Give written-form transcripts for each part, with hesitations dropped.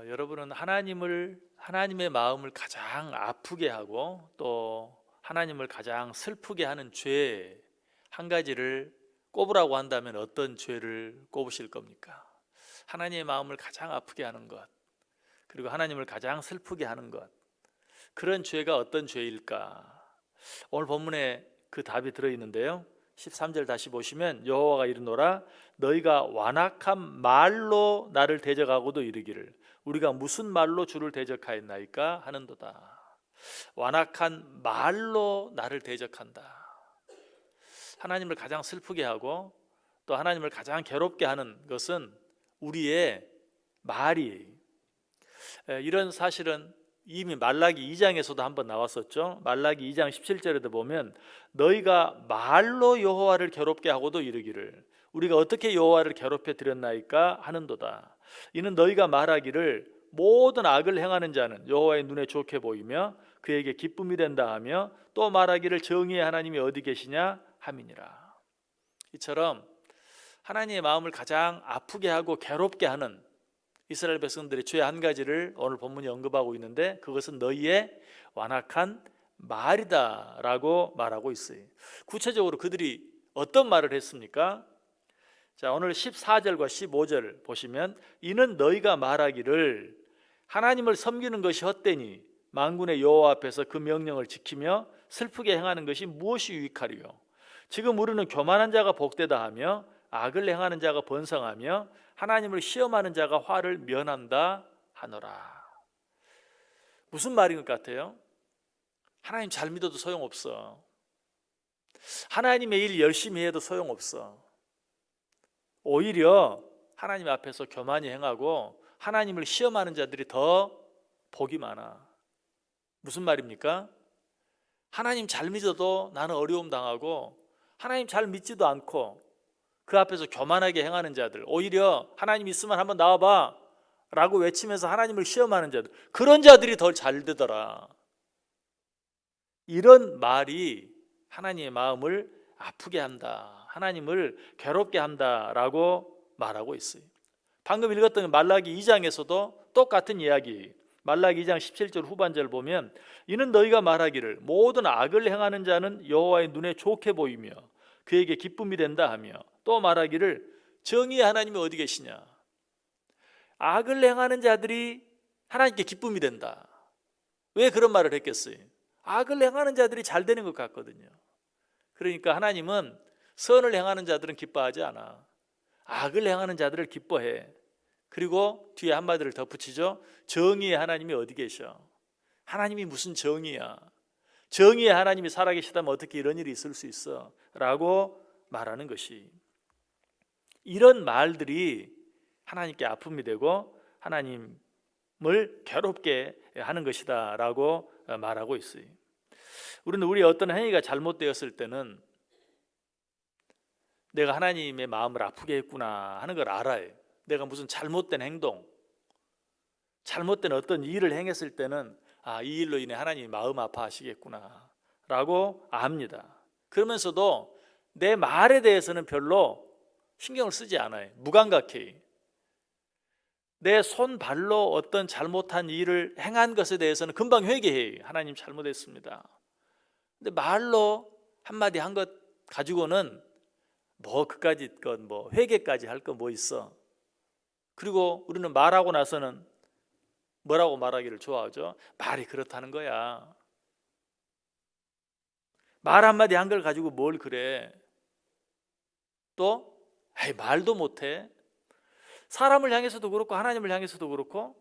여러분은 하나님의 마음을 가장 아프게 하고 또 하나님을 가장 슬프게 하는 죄 한 가지를 꼽으라고 한다면 어떤 죄를 꼽으실 겁니까? 하나님의 마음을 가장 아프게 하는 것, 그리고 하나님을 가장 슬프게 하는 것, 그런 죄가 어떤 죄일까? 오늘 본문에 그 답이 들어있는데요, 13절 다시 보시면 여호와가 이르노라 너희가 완악한 말로 나를 대적하고도 이르기를 우리가 무슨 말로 주를 대적하였나이까 하는도다. 완악한 말로 나를 대적한다. 하나님을 가장 슬프게 하고 또 하나님을 가장 괴롭게 하는 것은 우리의 말이. 이런 사실은 이미 말라기 2장에서도 한번 나왔었죠. 말라기 2장 17절에도 보면 너희가 말로 여호와를 괴롭게 하고도 이르기를 우리가 어떻게 여호와를 괴롭혀 드렸나이까 하는도다. 이는 너희가 말하기를 모든 악을 행하는 자는 여호와의 눈에 좋게 보이며 그에게 기쁨이 된다 하며 또 말하기를 정의의 하나님이 어디 계시냐 함이니라. 이처럼 하나님의 마음을 가장 아프게 하고 괴롭게 하는 이스라엘 백성들의 죄 한 가지를 오늘 본문이 언급하고 있는데 그것은 너희의 완악한 말이다 라고 말하고 있어요. 구체적으로 그들이 어떤 말을 했습니까? 자, 오늘 14절과 15절 보시면 이는 너희가 말하기를 하나님을 섬기는 것이 헛되니 만군의 여호와 앞에서 그 명령을 지키며 슬프게 행하는 것이 무엇이 유익하리요? 지금 우리는 교만한 자가 복되다 하며 악을 행하는 자가 번성하며 하나님을 시험하는 자가 화를 면한다 하노라. 무슨 말인 것 같아요? 하나님 잘 믿어도 소용없어. 하나님의 일 열심히 해도 소용없어. 오히려 하나님 앞에서 교만히 행하고 하나님을 시험하는 자들이 더 복이 많아. 무슨 말입니까? 하나님 잘 믿어도 나는 어려움 당하고 하나님 잘 믿지도 않고 그 앞에서 교만하게 행하는 자들, 오히려 하나님 있으면 한번 나와봐 라고 외치면서 하나님을 시험하는 자들, 그런 자들이 더 잘 되더라. 이런 말이 하나님의 마음을 아프게 한다, 하나님을 괴롭게 한다라고 말하고 있어요. 방금 읽었던 말라기 2장에서도 똑같은 이야기, 말라기 2장 17절 후반절 보면 이는 너희가 말하기를 모든 악을 행하는 자는 여호와의 눈에 좋게 보이며 그에게 기쁨이 된다 하며 또 말하기를 정의의 하나님이 어디 계시냐. 악을 행하는 자들이 하나님께 기쁨이 된다. 왜 그런 말을 했겠어요? 악을 행하는 자들이 잘 되는 것 같거든요. 그러니까 하나님은 선을 행하는 자들은 기뻐하지 않아. 악을 행하는 자들을 기뻐해. 그리고 뒤에 한마디를 덧붙이죠. 정의의 하나님이 어디 계셔? 하나님이 무슨 정의야? 정의의 하나님이 살아계시다면 어떻게 이런 일이 있을 수 있어? 라고 말하는 것이, 이런 말들이 하나님께 아픔이 되고 하나님을 괴롭게 하는 것이다 라고 말하고 있어요. 우리는 우리의 어떤 행위가 잘못되었을 때는 내가 하나님의 마음을 아프게 했구나 하는 걸 알아요. 내가 무슨 잘못된 행동, 잘못된 어떤 일을 행했을 때는 이 일로 인해 하나님이 마음 아파하시겠구나 라고 압니다. 그러면서도 내 말에 대해서는 별로 신경을 쓰지 않아요. 무감각해요. 내 손발로 어떤 잘못한 일을 행한 것에 대해서는 금방 회개해요. 하나님 잘못했습니다. 근데 말로 한마디 한 것 가지고는 뭐 그까짓 것, 뭐 회개까지 할 거 뭐 있어. 그리고 우리는 말하고 나서는 뭐라고 말하기를 좋아하죠? 말이 그렇다는 거야. 말 한마디 한 걸 가지고 뭘 그래. 또 말도 못해. 사람을 향해서도 그렇고 하나님을 향해서도 그렇고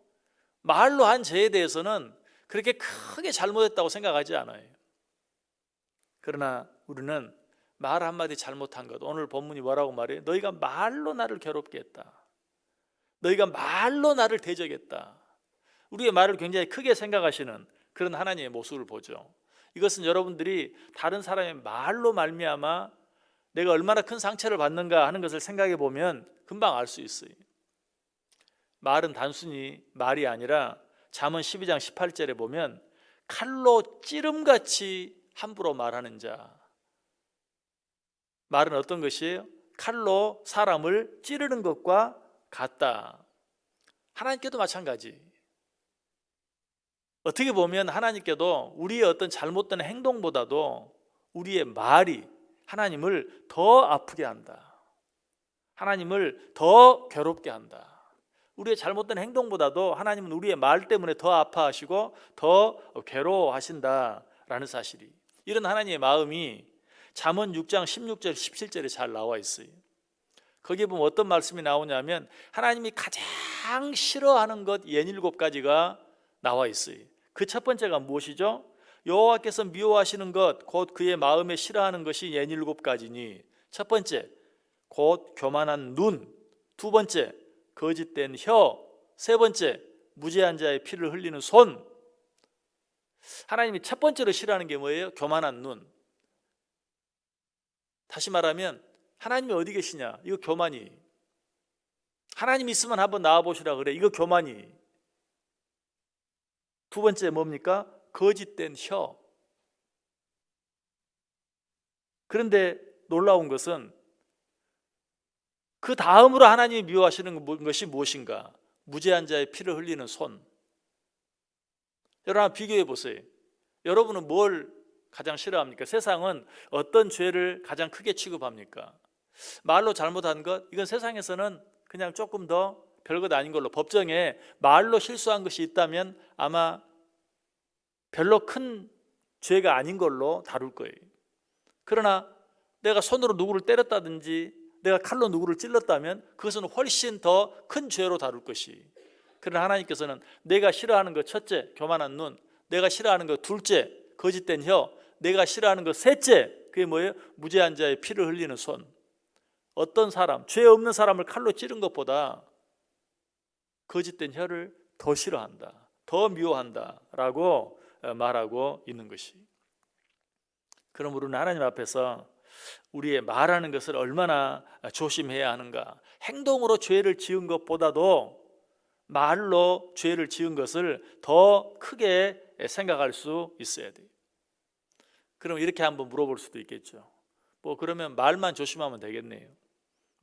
말로 한 죄에 대해서는 그렇게 크게 잘못했다고 생각하지 않아요. 그러나 우리는 말 한마디 잘못한 것, 오늘 본문이 뭐라고 말해요? 너희가 말로 나를 괴롭게 했다. 너희가 말로 나를 대적했다. 우리의 말을 굉장히 크게 생각하시는 그런 하나님의 모습을 보죠. 이것은 여러분들이 다른 사람의 말로 말미암아 내가 얼마나 큰 상처를 받는가 하는 것을 생각해 보면 금방 알 수 있어요. 말은 단순히 말이 아니라 잠언 12장 18절에 보면 칼로 찌름같이 함부로 말하는 자. 말은 어떤 것이에요? 칼로 사람을 찌르는 것과 같다. 하나님께도 마찬가지. 어떻게 보면 하나님께도 우리의 어떤 잘못된 행동보다도 우리의 말이 하나님을 더 아프게 한다. 하나님을 더 괴롭게 한다. 우리의 잘못된 행동보다도 하나님은 우리의 말 때문에 더 아파하시고 더 괴로워하신다라는 사실이, 이런 하나님의 마음이 잠언 6장 16절 17절에 잘 나와 있어요. 거기에 보면 어떤 말씀이 나오냐면 하나님이 가장 싫어하는 것 67가지가 나와 있어요. 그 첫 번째가 무엇이죠? 여호와께서 미워하시는 것 곧 그의 마음에 싫어하는 것이 67가지니, 첫 번째 곧 교만한 눈, 두 번째 거짓된 혀, 세 번째 무죄한 자의 피를 흘리는 손. 하나님이 첫 번째로 싫어하는 게 뭐예요? 교만한 눈. 다시 말하면 하나님이 어디 계시냐? 이거 교만이. 하나님 있으면 한번 나와보시라 그래. 이거 교만이. 두 번째 뭡니까? 거짓된 혀. 그런데 놀라운 것은 그 다음으로 하나님이 미워하시는 것이 무엇인가? 무죄한 자의 피를 흘리는 손. 여러분 비교해 보세요. 여러분은 뭘 가장 싫어합니까? 세상은 어떤 죄를 가장 크게 취급합니까? 말로 잘못한 것, 이건 세상에서는 그냥 조금 더 별것 아닌 걸로, 법정에 말로 실수한 것이 있다면 아마 별로 큰 죄가 아닌 걸로 다룰 거예요. 그러나 내가 손으로 누구를 때렸다든지 내가 칼로 누구를 찔렀다면 그것은 훨씬 더 큰 죄로 다룰 것이. 그러나 하나님께서는 내가 싫어하는 것 첫째, 교만한 눈, 내가 싫어하는 것 둘째, 거짓된 혀, 내가 싫어하는 것 셋째, 그게 뭐예요? 무죄한 자의 피를 흘리는 손. 어떤 사람, 죄 없는 사람을 칼로 찌른 것보다 거짓된 혀를 더 싫어한다, 더 미워한다라고 말하고 있는 것이. 그러므로 우리는 하나님 앞에서 우리의 말하는 것을 얼마나 조심해야 하는가. 행동으로 죄를 지은 것보다도 말로 죄를 지은 것을 더 크게 생각할 수 있어야 돼요. 그럼 이렇게 한번 물어볼 수도 있겠죠. 뭐 그러면 말만 조심하면 되겠네요.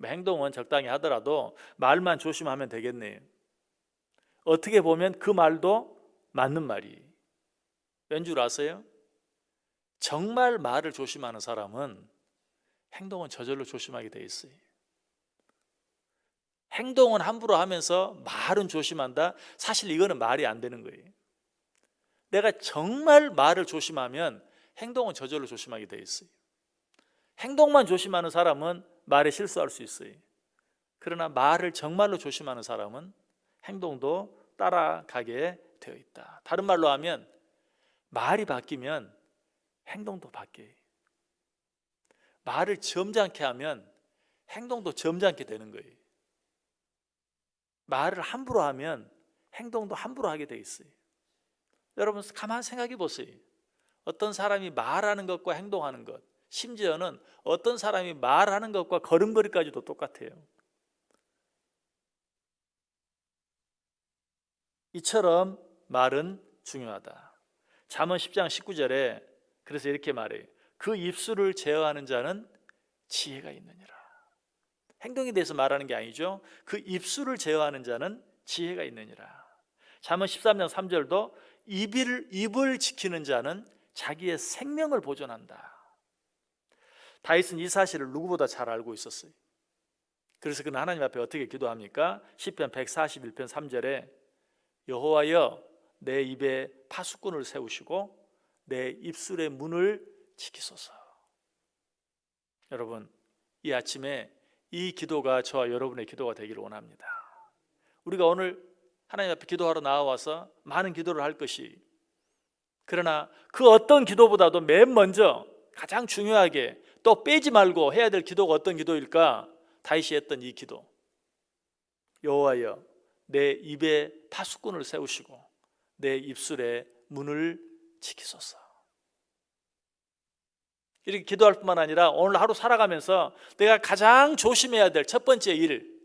행동은 적당히 하더라도 말만 조심하면 되겠네요. 어떻게 보면 그 말도 맞는 말이. 왠 줄 아세요? 정말 말을 조심하는 사람은 행동은 저절로 조심하게 돼 있어요. 행동은 함부로 하면서 말은 조심한다? 사실 이거는 말이 안 되는 거예요. 내가 정말 말을 조심하면 행동은 저절로 조심하게 돼 있어요. 행동만 조심하는 사람은 말에 실수할 수 있어요. 그러나 말을 정말로 조심하는 사람은 행동도 따라가게 되어 있다. 다른 말로 하면 말이 바뀌면 행동도 바뀌어요. 말을 점잖게 하면 행동도 점잖게 되는 거예요. 말을 함부로 하면 행동도 함부로 하게 돼 있어요. 여러분 가만 생각해 보세요. 어떤 사람이 말하는 것과 행동하는 것, 심지어는 어떤 사람이 말하는 것과 걸음걸이까지도 똑같아요. 이처럼 말은 중요하다. 잠언 10장 19절에 그래서 이렇게 말해요. 그 입술을 제어하는 자는 지혜가 있느니라. 행동에 대해서 말하는 게 아니죠. 그 입술을 제어하는 자는 지혜가 있느니라. 잠언 13장 3절도 입을 지키는 자는 자기의 생명을 보존한다. 다윗은 이 사실을 누구보다 잘 알고 있었어요. 그래서 그는 하나님 앞에 어떻게 기도합니까? 시편 141편 3절에 여호와여 내 입에 파수꾼을 세우시고 내 입술의 문을 지키소서. 여러분 이 아침에 이 기도가 저와 여러분의 기도가 되기를 원합니다. 우리가 오늘 하나님 앞에 기도하러 나와서 많은 기도를 할 것이, 그러나 그 어떤 기도보다도 맨 먼저 가장 중요하게 또 빼지 말고 해야 될 기도가 어떤 기도일까? 다윗이 했던 이 기도. 여호와여 내 입에 파수꾼을 세우시고 내 입술에 문을 지키소서. 이렇게 기도할 뿐만 아니라 오늘 하루 살아가면서 내가 가장 조심해야 될 첫 번째 일,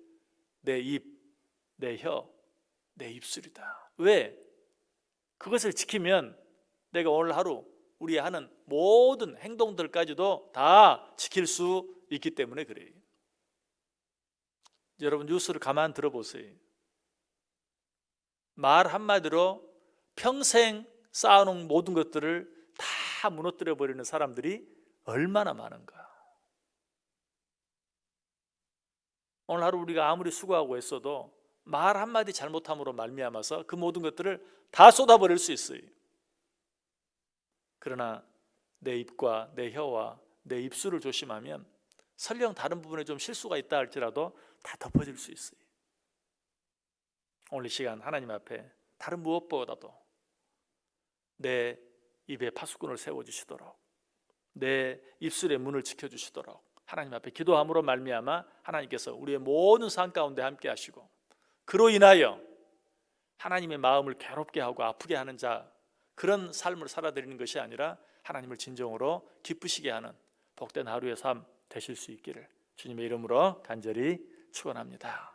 내 입, 내 혀, 내 입술이다. 왜? 그것을 지키면 내가 오늘 하루 우리 하는 모든 행동들까지도 다 지킬 수 있기 때문에 그래요. 여러분 뉴스를 가만 들어보세요. 말 한마디로 평생 쌓아놓은 모든 것들을 다 무너뜨려 버리는 사람들이 얼마나 많은가. 오늘 하루 우리가 아무리 수고하고 있어도 말 한마디 잘못함으로 말미암아서 그 모든 것들을 다 쏟아버릴 수 있어요. 그러나 내 입과 내 혀와 내 입술을 조심하면 설령 다른 부분에 좀 실수가 있다 할지라도 다 덮어질 수 있어요. 오늘 이 시간 하나님 앞에 다른 무엇보다도 내 입에 파수꾼을 세워주시도록, 내 입술의 문을 지켜주시도록 하나님 앞에 기도함으로 말미암아 하나님께서 우리의 모든 삶 가운데 함께 하시고, 그로 인하여 하나님의 마음을 괴롭게 하고 아프게 하는 자, 그런 삶을 살아드리는 것이 아니라 하나님을 진정으로 기쁘시게 하는 복된 하루의 삶 되실 수 있기를 주님의 이름으로 간절히 축원합니다.